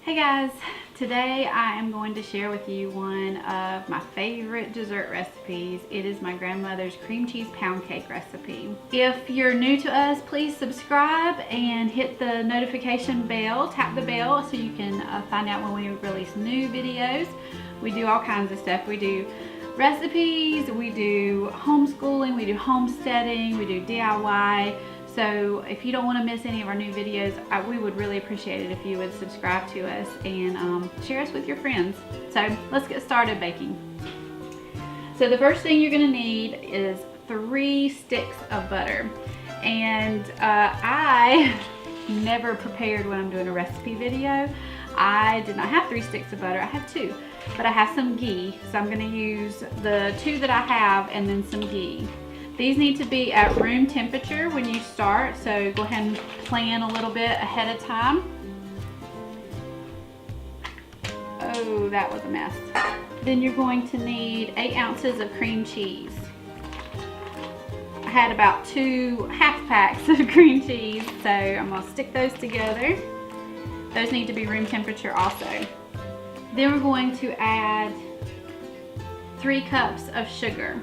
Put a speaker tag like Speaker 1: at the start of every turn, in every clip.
Speaker 1: Hey guys, today I am going to share with you one of my favorite dessert recipes. It is my grandmother's cream cheese pound cake recipe. If you're new to us, please subscribe and hit the notification bell, tap the bell so you can find out when we release new videos. We do all kinds of stuff. We do recipes, we do homeschooling, we do homesteading, we do DIY. So if you don't want to miss any of our new videos, we would really appreciate it if you would subscribe to us and share us with your friends. So let's get started baking. So the first thing you're going to need is 3 sticks of butter. And I never prepared when I'm doing a recipe video. I did not have 3 sticks of butter, I have 2. But I have some ghee, so I'm going to use the 2 that I have and then some ghee. These need to be at room temperature when you start, so go ahead and plan a little bit ahead of time. Oh, that was a mess. Then you're going to need 8 ounces of cream cheese. I had about 2 half packs of cream cheese, so I'm going to stick those together. Those need to be room temperature also. Then we're going to add 3 cups of sugar.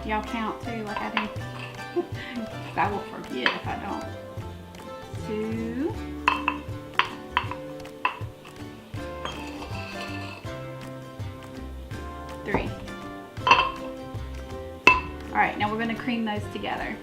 Speaker 1: Y'all count too, like I do. I will forget if I don't. 2. 3. Alright, now we're going to cream those together.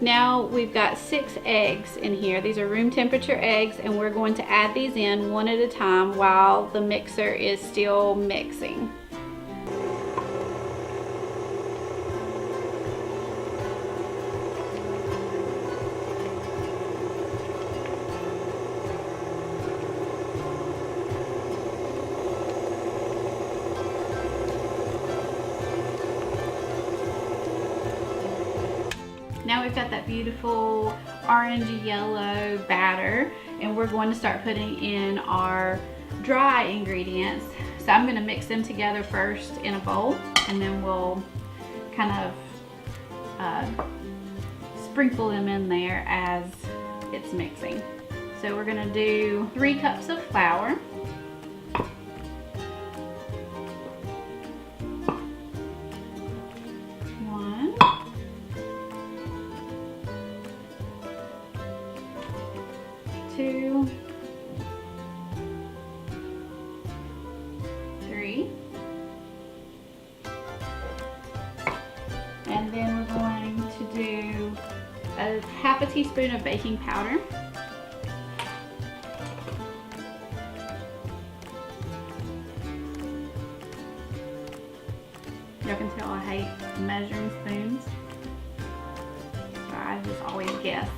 Speaker 1: Now we've got 6 eggs in here. These are room temperature eggs, and we're going to add these in one at a time while the mixer is still mixing. Now we've got that beautiful orangey yellow batter, and we're going to start putting in our dry ingredients. So I'm going to mix them together first in a bowl, and then we'll kind of sprinkle them in there as it's mixing. So we're going to do 3 cups of flour. 2, 3, and then we're going to do a half a teaspoon of baking powder. Y'all can tell I hate measuring spoons, so I just always guess.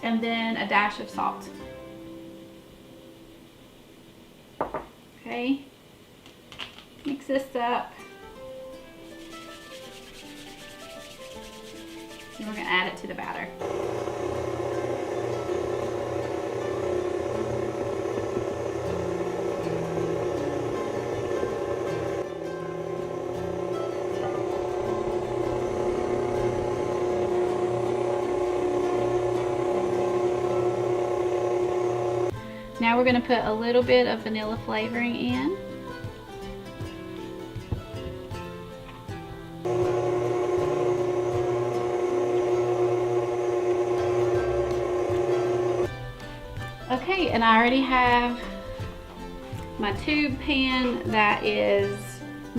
Speaker 1: And then a dash of salt. Okay, mix this up. And we're going to add it to the batter. Now we're going to put a little bit of vanilla flavoring in. Okay, and I already have my tube pan that is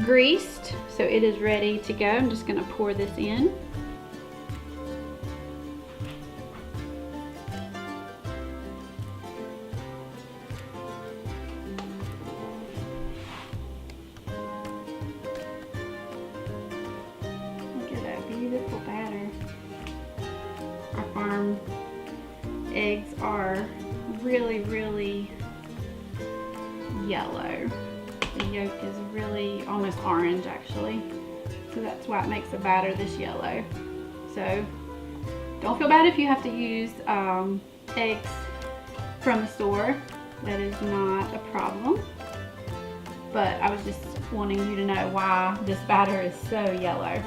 Speaker 1: greased, so it is ready to go. I'm just going to pour this in. Look at that beautiful batter. Our farm eggs are really, really yellow. The yolk is really almost orange actually. So that's why it makes the batter this yellow. So don't feel bad if you have to use eggs from the store. That is not a problem. But I was just wanting you to know why this batter is so yellow.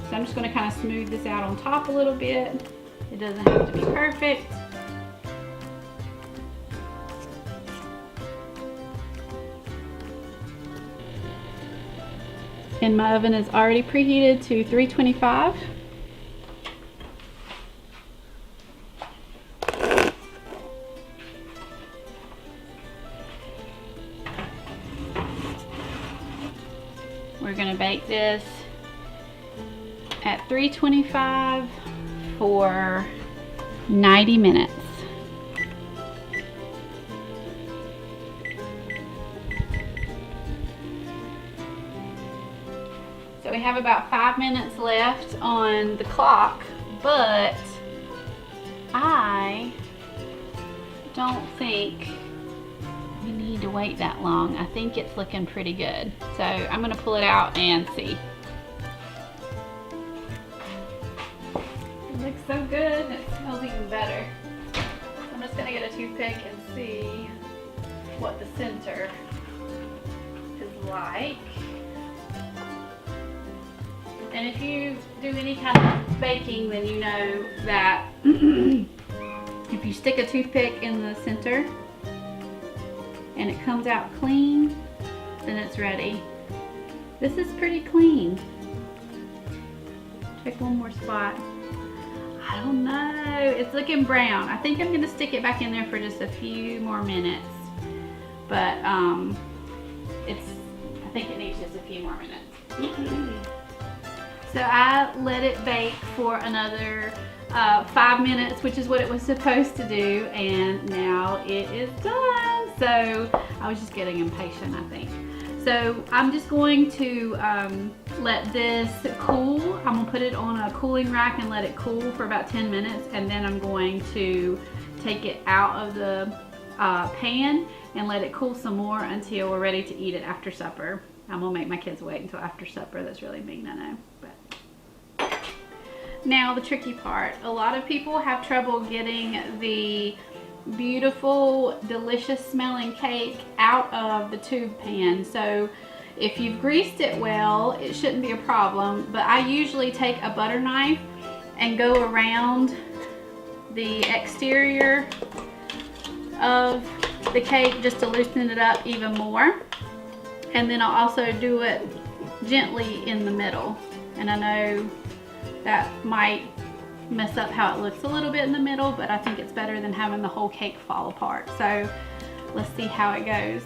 Speaker 1: So I'm just going to kind of smooth this out on top a little bit. It doesn't have to be perfect. And my oven is already preheated to 325. We're going to bake this at 325 for 90 minutes. So we have about 5 minutes left on the clock, but I don't think we need to wait that long. I think it's looking pretty good. So I'm going to pull it out and see. It looks so good and it smells even better. I'm just going to get a toothpick and see what the center is like. And if you do any kind of baking, then you know that if you stick a toothpick in the center and it comes out clean, then it's ready. This is pretty clean. Check one more spot. I don't know, it's looking brown. I think I'm gonna stick it back in there for just a few more minutes. But I think it needs just a few more minutes. So I let it bake for another 5 minutes, which is what it was supposed to do, and now it is done. So I was just getting impatient, I think. So I'm just going to let this cool. I'm gonna put it on a cooling rack and let it cool for about 10 minutes, and then I'm going to take it out of the pan and let it cool some more until we're ready to eat it after supper. I'm gonna make my kids wait until after supper. That's really mean, I know. But now the tricky part. A lot of people have trouble getting the beautiful, delicious smelling cake out of the tube pan. So if you've greased it well, it shouldn't be a problem. But I usually take a butter knife and go around the exterior of the cake just to loosen it up even more. And then I'll also do it gently in the middle. And I know that might mess up how it looks a little bit in the middle, but I think it's better than having the whole cake fall apart. So let's see how it goes.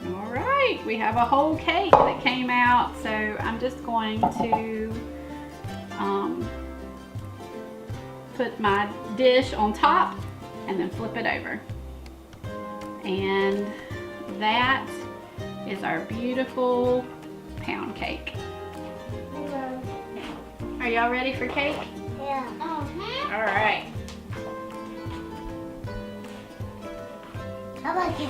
Speaker 1: All right, we have a whole cake that came out. So I'm just going to put my dish on top and then flip it over. And that is our beautiful pound cake.
Speaker 2: Hello.
Speaker 1: Are y'all ready for cake?
Speaker 2: Yeah.
Speaker 1: All right.
Speaker 2: How about you?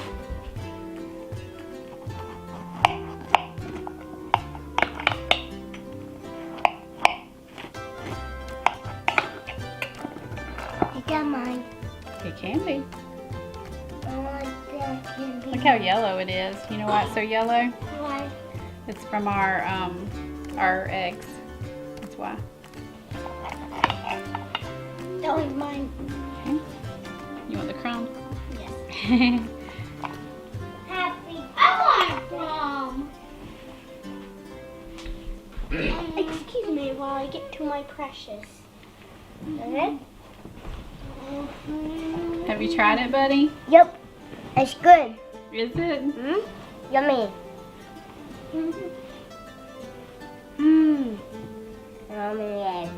Speaker 2: You got mine.
Speaker 1: It can be.
Speaker 2: I want that candy.
Speaker 1: Look how yellow it is. You know why it's so yellow?
Speaker 2: Why?
Speaker 1: It's from our eggs. That's why.
Speaker 2: That was mine.
Speaker 1: Okay. You want the crumb?
Speaker 2: Yes. Happy. I want from. Excuse me while I get to my precious. Okay?
Speaker 1: Have you tried it, buddy?
Speaker 2: Yep. It's good.
Speaker 1: Is it?
Speaker 2: Yummy. Mmm. Yummy.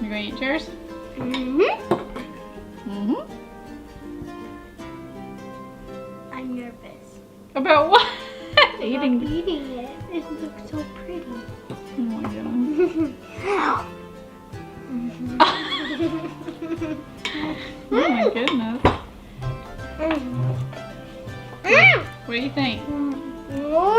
Speaker 1: You gonna eat yours?
Speaker 2: Mm-hmm.
Speaker 1: Mm-hmm. About what?
Speaker 2: Eating
Speaker 1: Eating.
Speaker 2: eating it. It looks so pretty.
Speaker 1: Oh my goodness. Oh my goodness. What do you think?
Speaker 2: Oh,